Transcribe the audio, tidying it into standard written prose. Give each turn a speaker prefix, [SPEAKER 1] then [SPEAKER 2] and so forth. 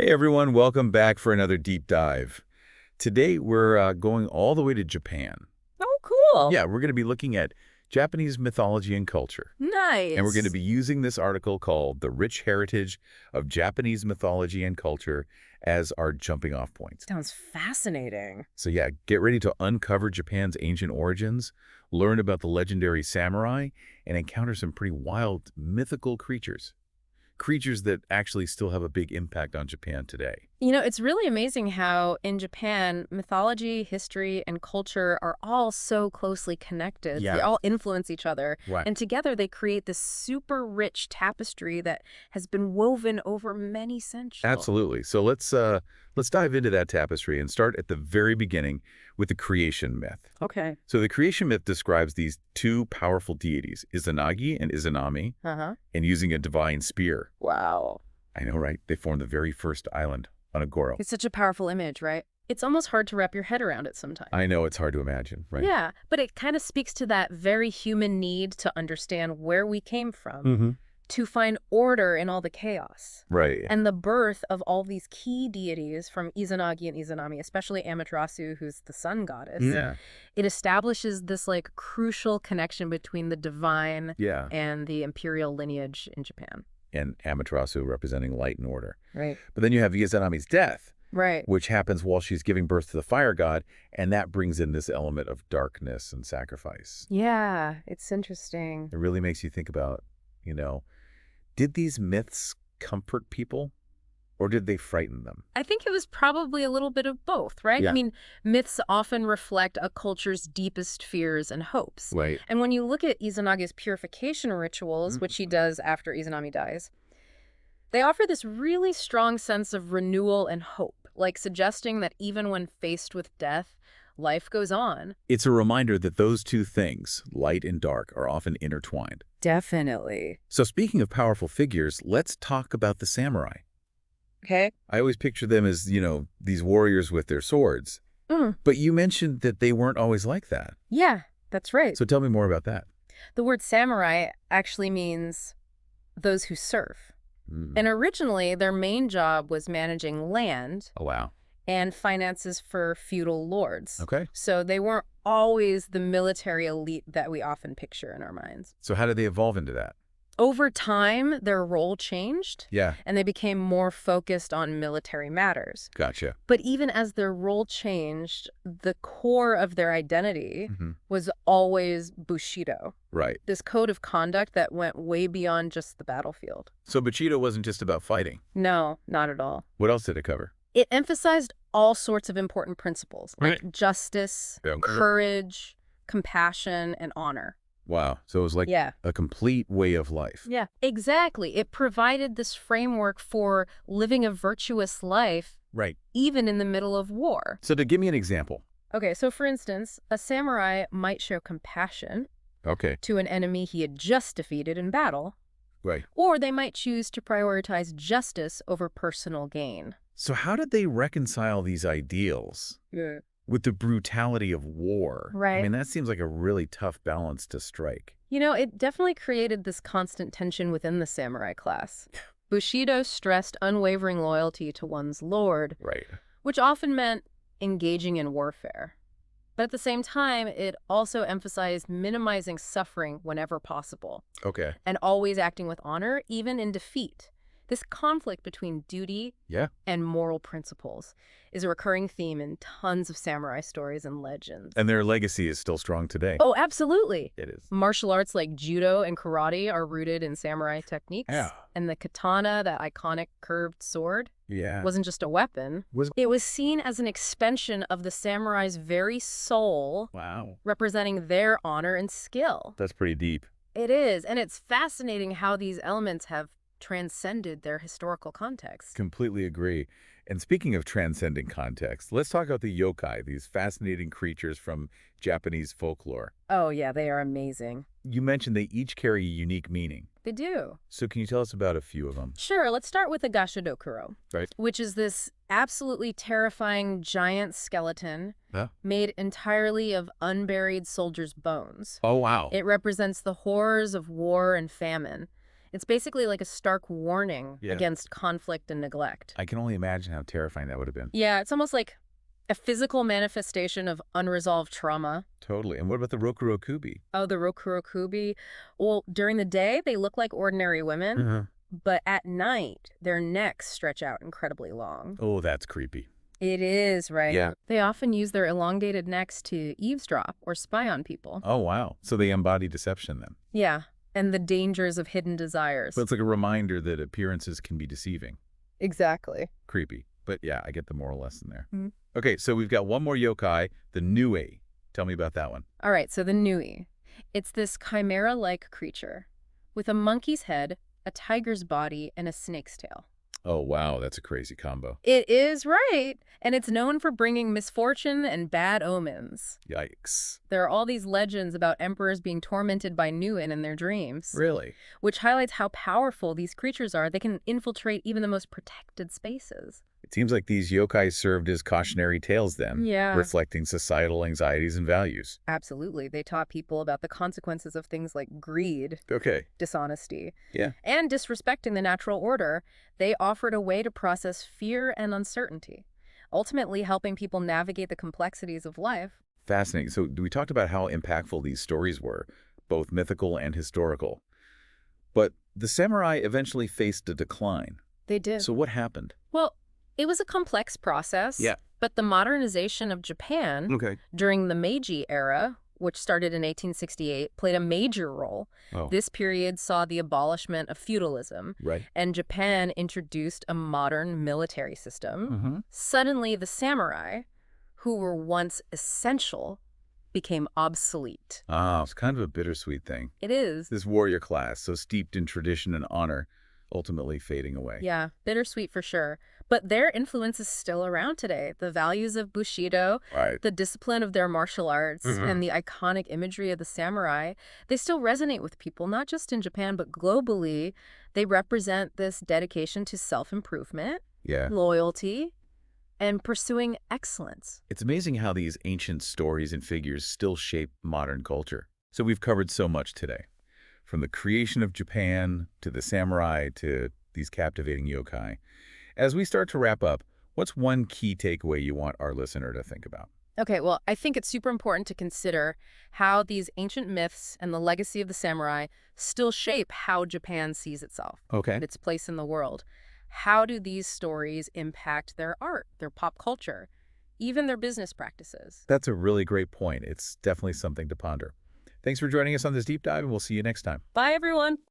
[SPEAKER 1] Hey everyone, welcome back for another deep dive. Today we're going all the way to Japan.
[SPEAKER 2] Oh, cool.
[SPEAKER 1] Yeah, we're going to be looking at Japanese mythology and culture. And we're going to
[SPEAKER 2] Nice.
[SPEAKER 1] be using this article called The Rich Heritage of Japanese Mythology and Culture as our jumping off point.
[SPEAKER 2] Sounds fascinating.
[SPEAKER 1] So yeah, get ready to uncover Japan's ancient origins, learn about the legendary samurai, and encounter some pretty wild mythical creatures. Creatures that actually still have a big impact on Japan today.
[SPEAKER 2] You know, it's really amazing how in Japan, mythology, history, and culture are all so closely connected. They
[SPEAKER 1] Yeah.
[SPEAKER 2] all influence each other.
[SPEAKER 1] Right.
[SPEAKER 2] And together they create this super rich tapestry that has been woven over many centuries.
[SPEAKER 1] Absolutely. So let's dive into that tapestry and start at the very beginning with the creation myth.
[SPEAKER 2] Okay.
[SPEAKER 1] So the creation myth describes these two powerful deities, Izanagi and Izanami,
[SPEAKER 2] Uh-huh.
[SPEAKER 1] and using a divine spear.
[SPEAKER 2] Wow.
[SPEAKER 1] I know, right? They formed the very first island on Agoro.
[SPEAKER 2] It's such a powerful image, right? It's almost hard to wrap your head around it sometimes.
[SPEAKER 1] I know it's hard to imagine, right?
[SPEAKER 2] Yeah, but it kind of speaks to that very human need to understand where we came from,
[SPEAKER 1] Mm-hmm.
[SPEAKER 2] to find order in all the chaos.
[SPEAKER 1] Right.
[SPEAKER 2] And the birth of all these key deities from Izanagi and Izanami, especially Amaterasu, who's the sun goddess,
[SPEAKER 1] Yeah.
[SPEAKER 2] it establishes this like crucial connection between the divine
[SPEAKER 1] Yeah.
[SPEAKER 2] and the imperial lineage in Japan.
[SPEAKER 1] And Amaterasu representing light and order.
[SPEAKER 2] Right.
[SPEAKER 1] But then you have Izanami's death,
[SPEAKER 2] Right.
[SPEAKER 1] which happens while she's giving birth to the fire god, and that brings in this element of darkness and sacrifice.
[SPEAKER 2] Yeah, it's interesting.
[SPEAKER 1] It really makes you think about, did these myths comfort people or did they frighten them?
[SPEAKER 2] I think it was probably a little bit of both, right?
[SPEAKER 1] Yeah.
[SPEAKER 2] I mean, myths often reflect a culture's deepest fears and hopes.
[SPEAKER 1] Right.
[SPEAKER 2] And when you look at Izanagi's purification rituals, which he does after Izanami dies, they offer this really strong sense of renewal and hope, like suggesting that even when faced with death, life goes on.
[SPEAKER 1] It's a reminder that those two things, light and dark, are often intertwined.
[SPEAKER 2] Definitely.
[SPEAKER 1] So speaking of powerful figures, let's talk about the samurai.
[SPEAKER 2] Okay.
[SPEAKER 1] I always picture them as, these warriors with their swords.
[SPEAKER 2] Mm.
[SPEAKER 1] But you mentioned that they weren't always like that.
[SPEAKER 2] Yeah, that's right.
[SPEAKER 1] So tell me more about that.
[SPEAKER 2] The word samurai actually means those who serve.
[SPEAKER 1] Mm.
[SPEAKER 2] And originally, their main job was managing land
[SPEAKER 1] Oh, wow.
[SPEAKER 2] and finances for feudal lords.
[SPEAKER 1] Okay.
[SPEAKER 2] So they weren't always the military elite that we often picture in our minds.
[SPEAKER 1] So how did they evolve into that?
[SPEAKER 2] Over time, their role changed,
[SPEAKER 1] Yeah.
[SPEAKER 2] and they became more focused on military matters.
[SPEAKER 1] Gotcha.
[SPEAKER 2] But even as their role changed, the core of their identity
[SPEAKER 1] Mm-hmm.
[SPEAKER 2] was always Bushido,
[SPEAKER 1] Right.
[SPEAKER 2] this code of conduct that went way beyond just the battlefield.
[SPEAKER 1] So Bushido wasn't just about fighting.
[SPEAKER 2] No, not at all.
[SPEAKER 1] What else did it cover?
[SPEAKER 2] It emphasized all sorts of important principles, like
[SPEAKER 1] Right.
[SPEAKER 2] justice,
[SPEAKER 1] Yeah.
[SPEAKER 2] courage, compassion, and honor.
[SPEAKER 1] Wow. So it was like
[SPEAKER 2] Yeah.
[SPEAKER 1] a complete way of life.
[SPEAKER 2] Yeah, exactly. It provided this framework for living a virtuous life,
[SPEAKER 1] Right.
[SPEAKER 2] even in the middle of war.
[SPEAKER 1] So to give me an example.
[SPEAKER 2] Okay, so for instance, a samurai might show compassion
[SPEAKER 1] Okay.
[SPEAKER 2] to an enemy he had just defeated in battle,
[SPEAKER 1] Right.
[SPEAKER 2] or they might choose to prioritize justice over personal gain.
[SPEAKER 1] So how did they reconcile these ideals
[SPEAKER 2] Yeah.
[SPEAKER 1] with the brutality of war? I
[SPEAKER 2] Right.
[SPEAKER 1] mean, that seems like a really tough balance to strike.
[SPEAKER 2] You know, it definitely created this constant tension within the samurai class. Bushido stressed unwavering loyalty to one's lord,
[SPEAKER 1] Right.
[SPEAKER 2] which often meant engaging in warfare. But at the same time, it also emphasized minimizing suffering whenever possible,
[SPEAKER 1] Okay.
[SPEAKER 2] and always acting with honor, even in defeat. This conflict between duty
[SPEAKER 1] Yeah.
[SPEAKER 2] and moral principles is a recurring theme in tons of samurai stories and legends.
[SPEAKER 1] And their legacy is still strong today.
[SPEAKER 2] Oh, absolutely.
[SPEAKER 1] It is.
[SPEAKER 2] Martial arts like judo and karate are rooted in samurai techniques.
[SPEAKER 1] Yeah.
[SPEAKER 2] And the katana, that iconic curved sword,
[SPEAKER 1] Yeah.
[SPEAKER 2] wasn't just a weapon. It was seen as an expansion of the samurai's very soul,
[SPEAKER 1] Wow.
[SPEAKER 2] representing their honor and skill.
[SPEAKER 1] That's pretty deep.
[SPEAKER 2] It is, and it's fascinating how these elements have transcended their historical context.
[SPEAKER 1] Completely agree. And speaking of transcending context, let's talk about the yokai, these fascinating creatures from Japanese folklore.
[SPEAKER 2] Oh yeah, they are amazing.
[SPEAKER 1] You mentioned they each carry a unique meaning.
[SPEAKER 2] They do.
[SPEAKER 1] So can you tell us about a few of them?
[SPEAKER 2] Sure, let's start with the Gashadokuro,
[SPEAKER 1] Right.
[SPEAKER 2] which is this absolutely terrifying giant skeleton
[SPEAKER 1] Yeah.
[SPEAKER 2] made entirely of unburied soldiers' bones.
[SPEAKER 1] Oh, wow.
[SPEAKER 2] It represents the horrors of war and famine, It's basically like a stark warning
[SPEAKER 1] Yeah.
[SPEAKER 2] against conflict and neglect.
[SPEAKER 1] I can only imagine how terrifying that would have been.
[SPEAKER 2] Yeah, it's almost like a physical manifestation of unresolved trauma.
[SPEAKER 1] Totally. And what about the Rokurokubi?
[SPEAKER 2] Oh, the Rokurokubi. Well, during the day, they look like ordinary women,
[SPEAKER 1] Uh-huh.
[SPEAKER 2] but at night, their necks stretch out incredibly long.
[SPEAKER 1] Oh, that's creepy.
[SPEAKER 2] It is, right?
[SPEAKER 1] Yeah.
[SPEAKER 2] They often use their elongated necks to eavesdrop or spy on people.
[SPEAKER 1] Oh, wow. So they embody deception then.
[SPEAKER 2] Yeah, and the dangers of hidden desires.
[SPEAKER 1] But it's like a reminder that appearances can be deceiving.
[SPEAKER 2] Exactly.
[SPEAKER 1] Creepy. But yeah, I get the moral lesson there.
[SPEAKER 2] Mhm.
[SPEAKER 1] Okay, so we've got one more yokai, the Nue. Tell me about that one.
[SPEAKER 2] All right, so the Nui. It's this chimera-like creature with a monkey's head, a tiger's body, and a snake's tail.
[SPEAKER 1] Oh, wow. That's a crazy combo.
[SPEAKER 2] It is right, and it's known for bringing misfortune and bad omens.
[SPEAKER 1] Yikes.
[SPEAKER 2] There are all these legends about emperors being tormented by Nuin in their dreams,
[SPEAKER 1] Really?
[SPEAKER 2] which highlights how powerful these creatures are. They can infiltrate even the most protected spaces.
[SPEAKER 1] It seems like these yokai served as cautionary tales then,
[SPEAKER 2] Yeah.
[SPEAKER 1] reflecting societal anxieties and values.
[SPEAKER 2] Absolutely. They taught people about the consequences of things like greed,
[SPEAKER 1] Okay.
[SPEAKER 2] dishonesty,
[SPEAKER 1] Yeah.
[SPEAKER 2] and disrespecting the natural order. They offered a way to process fear and uncertainty, ultimately helping people navigate the complexities of life.
[SPEAKER 1] Fascinating. So we talked about how impactful these stories were, both mythical and historical. But the samurai eventually faced a decline.
[SPEAKER 2] They did.
[SPEAKER 1] So what happened?
[SPEAKER 2] Well, it was a complex process.
[SPEAKER 1] Yeah.
[SPEAKER 2] But the modernization of Japan
[SPEAKER 1] Okay.
[SPEAKER 2] during the Meiji era, which started in 1868, played a major role.
[SPEAKER 1] Oh,
[SPEAKER 2] This period saw the abolishment of feudalism,
[SPEAKER 1] right.
[SPEAKER 2] and Japan introduced a modern military system.
[SPEAKER 1] Mm-hmm.
[SPEAKER 2] Suddenly, the samurai, who were once essential, became obsolete.
[SPEAKER 1] Ah, it's kind of a bittersweet thing.
[SPEAKER 2] It is.
[SPEAKER 1] This warrior class, so steeped in tradition and honor, ultimately fading away.
[SPEAKER 2] Yeah, bittersweet for sure. But their influence is still around today. The values of Bushido,
[SPEAKER 1] Right.
[SPEAKER 2] the discipline of their martial arts,
[SPEAKER 1] Mhm.
[SPEAKER 2] and the iconic imagery of the samurai, they still resonate with people, not just in Japan, but globally. They represent this dedication to self-improvement,
[SPEAKER 1] Yeah.
[SPEAKER 2] loyalty, and pursuing excellence.
[SPEAKER 1] It's amazing how these ancient stories and figures still shape modern culture. So we've covered so much today, from the creation of Japan to the samurai to these captivating yokai. As we start to wrap up, what's one key takeaway you want our listener to think about?
[SPEAKER 2] Okay, well, I think it's super important to consider how these ancient myths and the legacy of the samurai still shape how Japan sees itself
[SPEAKER 1] Okay.
[SPEAKER 2] and its place in the world. How do these stories impact their art, their pop culture, even their business practices?
[SPEAKER 1] That's a really great point. It's definitely something to ponder. Thanks for joining us on this deep dive, and we'll see you next time.
[SPEAKER 2] Bye, everyone.